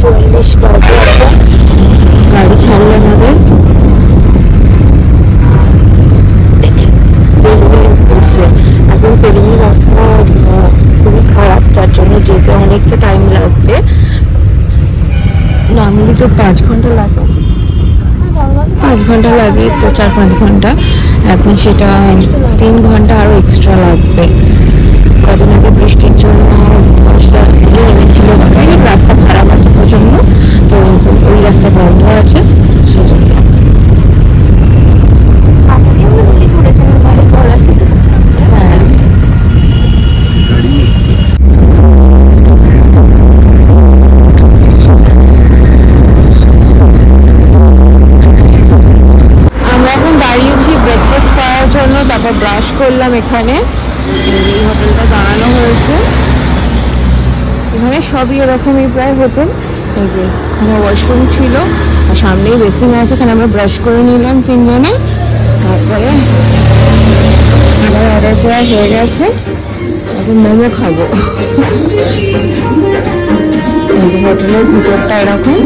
40 বাজে এখন গাড়ি ছাড়লো আমাদের। এখন পেরিয়ে রাস্তা খুবই খারাপ, তার জন্য যেতে অনেকটা টাইম লাগবে। নর্মালি তো 5 ঘন্টা লাগে, 5 ঘন্টা লাগে, তো 4-5 ঘন্টা। এখন সেটা 3 ঘন্টা আরো এক্সট্রা লাগবে। কদিন আগে বৃষ্টির জন্য নেমেছিল, রাস্তা খারাপ আছে প্রচন্ড, তো ওই রাস্তা বন্ধ আছে সেজন্য। আমরা এখন দাঁড়িয়েছি ব্রেকফাস্ট করার জন্য, তারপর ব্রাশ করলাম। এখানে এই হোটেলটা দাঁড়ানো হয়েছে, এখানে সবই এরকমই প্রায় হোটেল। এই যে এখানে ওয়াশরুম ছিল, আর সামনেই বেসিন আছে, এখানে আমরা ব্রাশ করে নিলাম 3 জনে। তারপরে খাবার অর্ডার করা হয়ে গেছে, এখন মোমো খাবো। এই যে হোটেলের ভিতরটা এরকম।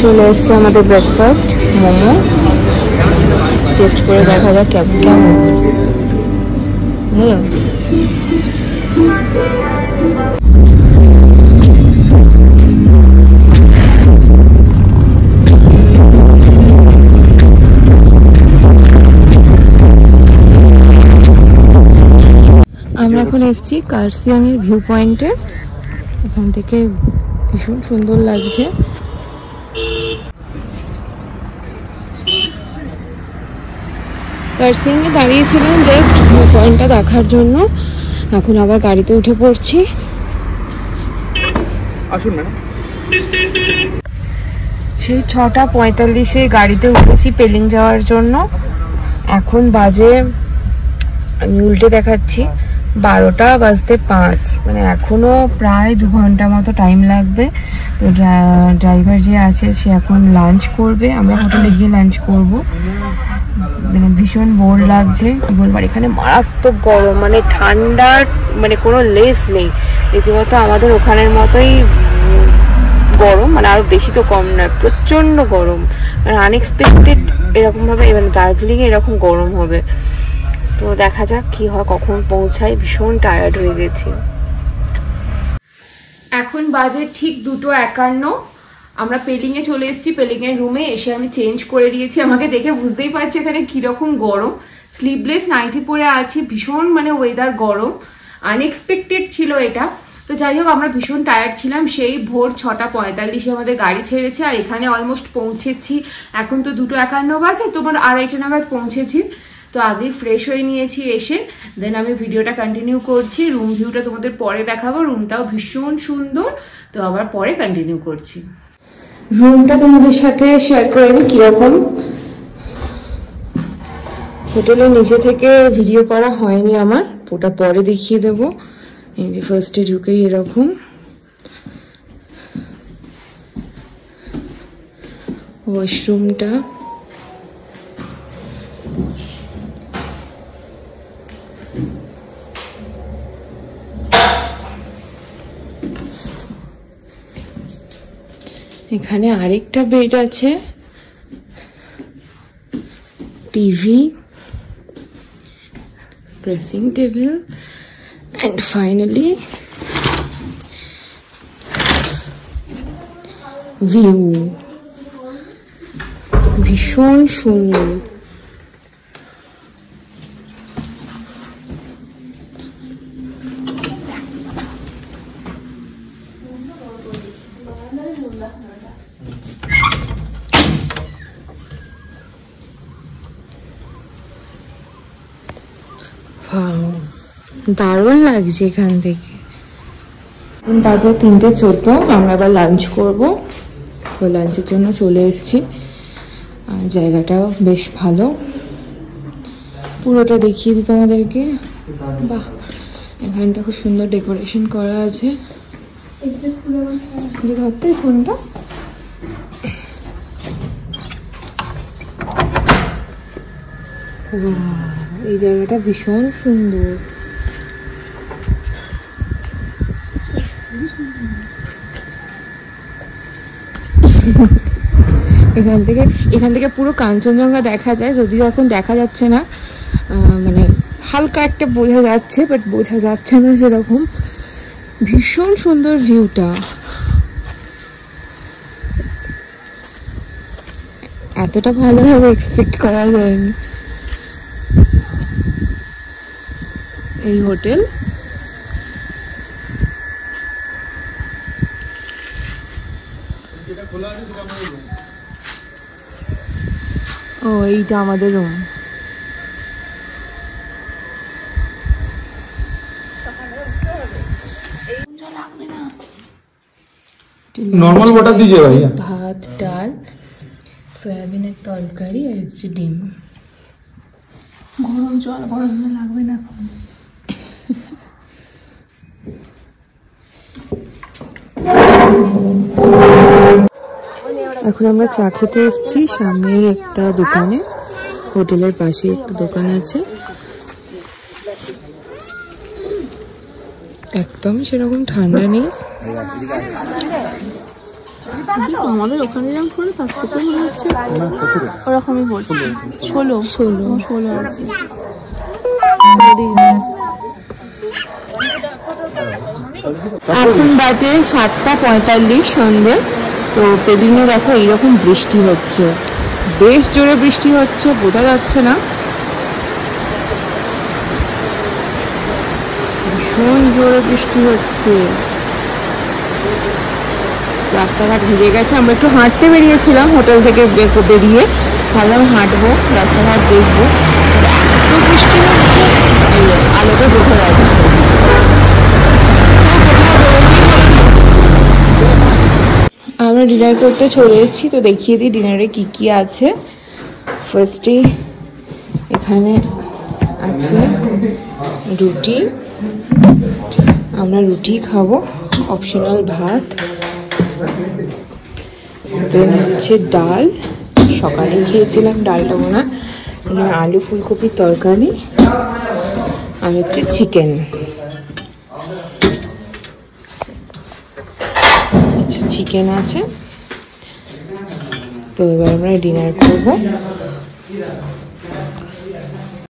চলে এসছে আমাদের ব্রেকফাস্ট, মোমো। টেস্ট করে দেখা যাক কেমন। ভালো। আমরা এখন এসেছি কার্সিয়াংয়ের ভিউ পয়েন্টে। এখান থেকে ভীষণ সুন্দর লাগছে। কার্সিয়াংয়ে দাঁড়িয়েছিলাম জাস্ট ভিউ পয়েন্টটা দেখার জন্য, এখন আবার গাড়িতে উঠে পড়ছি। আসুন ম্যাডাম। সেই 6:45-এ গাড়িতে উঠেছি পেলিং যাওয়ার জন্য। এখন বাজে, আমি উল্টে দেখাচ্ছি, 12:05, মানে এখনো প্রায় 2 ঘন্টা মতো টাইম লাগবে। তো ড্রাইভার যে আছে সে এখন লাঞ্চ করবে, আমরা হোটেলে গিয়ে লাঞ্চ করব। মানে ভীষণ বোর লাগছে, কি বলবো। এখানে মারাত্মক গরম, মানে ঠান্ডার মানে কোনো লেস নেই, রীতিমতো আমাদের ওখানের মতোই গরম, মানে আরো বেশি তো কম নয়, প্রচন্ড গরম। মানে আনএক্সপেক্টেড এরকম ভাবে, এবার দার্জিলিং এ এরকম গরম হবে। তো দেখা যাক কি হয়, কখন পৌঁছাই। ভীষণ টায়ার্ড হয়ে গেছি। এখন বাজে ঠিক 2:51। আমরা পেলিং এ চলে এসেছি। পেলিং এর রুমে এসে আমি চেঞ্জ করে দিয়েছি। আমাকে দেখে বুঝতেই পারছি এখানে কিরকম গরম। স্লিভলেস নাইটি পরে আছি, ভীষণ মানে ওয়েদার গরম, আনএক্সপেক্টেড ছিল এটা। তো যাই হোক, আমরা ভীষণ টায়ার্ড ছিলাম। সেই ভোর 6:45-এ আমাদের গাড়ি ছেড়েছে, আর এখানে অলমোস্ট পৌঁছেছি। এখন তো 2:51 বাজে, তোমার 2:30 নাগাদ পৌঁছেছি। তো আগে ফ্রেশ হয়ে নিয়েছি এসে, দেন আমি ভিডিওটা কন্টিনিউ করছি। রুম ভিউটা তোমাদের পরে দেখাবো, রুমটাও ভীষণ সুন্দর। তো আবার পরে কন্টিনিউ করছি। রুমটা তোমাদের সাথে শেয়ার করে নিই কিরকম। হোটেলের নিচে থেকে ভিডিও করা হয়নি আমার, ওটা পরে দেখিয়ে দেবো। এই যে ফার্স্টে ঢুকেই এরকম ওয়াশরুমটা। এখানে আরেকটা বেড আছে, TV, dressing table, and finally view। ভীষণ সুন্দর। দারুণ লাগছে এখান থেকে। বাজে 3:14, আমরা আবার লাঞ্চ করবো। তো লাঞ্চের জন্য চলে এসেছি। জায়গাটাও বেশ ভালো, পুরোটা দেখিয়ে দিই তোমাদেরকে। বাহ, এখানটা খুব সুন্দর ডেকোরেশন করা আছে। ধরতে ফোনটা। এই জায়গাটা ভীষণ সুন্দর। এখান থেকে পুরো কাঞ্চনজঙ্ঘা দেখা যায়, যদিও এখন দেখা যাচ্ছে না, মানে হালকা একটা বোঝা যাচ্ছে, বাট বোঝা যাচ্ছে না সেরকম। ভীষণ সুন্দর ভিউটা, এতটা ভালোভাবে এক্সপেক্ট করা যায়নি। এই হোটেল, ও এইটা আমাদের রুম। নরমাল ওয়াটার দিজিয়ে ভাইয়া। ভাত, ডাল, সয়াবিনের তরকারি আর হচ্ছে ডিম। গরম জল, গরম জল লাগবে না এখন। এখন আমরা চা খেতে এসেছি সামনের একটা দোকানে, হোটেলের পাশে একটা দোকান আছে। একদম সেরকম ঠান্ডা নেই। আমাদের ওখানে যেরকম করে থাকতে মনে হচ্ছে ওরকমই পড়ছে। 16 আছে। এখন বাজে 7:45 সন্ধ্যে। তো পেলিংয়ে দেখো এইরকম বৃষ্টি হচ্ছে, বেশ জোরে বৃষ্টি হচ্ছে, বোঝা যাচ্ছে না, ভীষণ জোরে বৃষ্টি হচ্ছে। রাস্তাঘাট ভিজে গেছে। আমরা একটু হাঁটতে বেরিয়েছিলাম হোটেল থেকে বেরিয়ে, ভাবলাম হাঁটবো, রাস্তাঘাট দেখবো, এত বৃষ্টি হচ্ছে আলোতে বোঝা যাচ্ছে। আমরা ডিনার করতে চলে এসেছি, তো দেখিয়ে দিই ডিনারে কি কি আছে। ফার্স্টে এখানে আছে রুটি, আমরা রুটি খাবো, অপশনাল ভাত, দেন হচ্ছে ডাল, সকালে খেয়েছিলাম ডালটা মনে হয়, এখানে আলু ফুলকপির তরকারি, আর হচ্ছে চিকেন। আচ্ছা চিকেন আছে। তো এবার আমরা ডিনার করবো।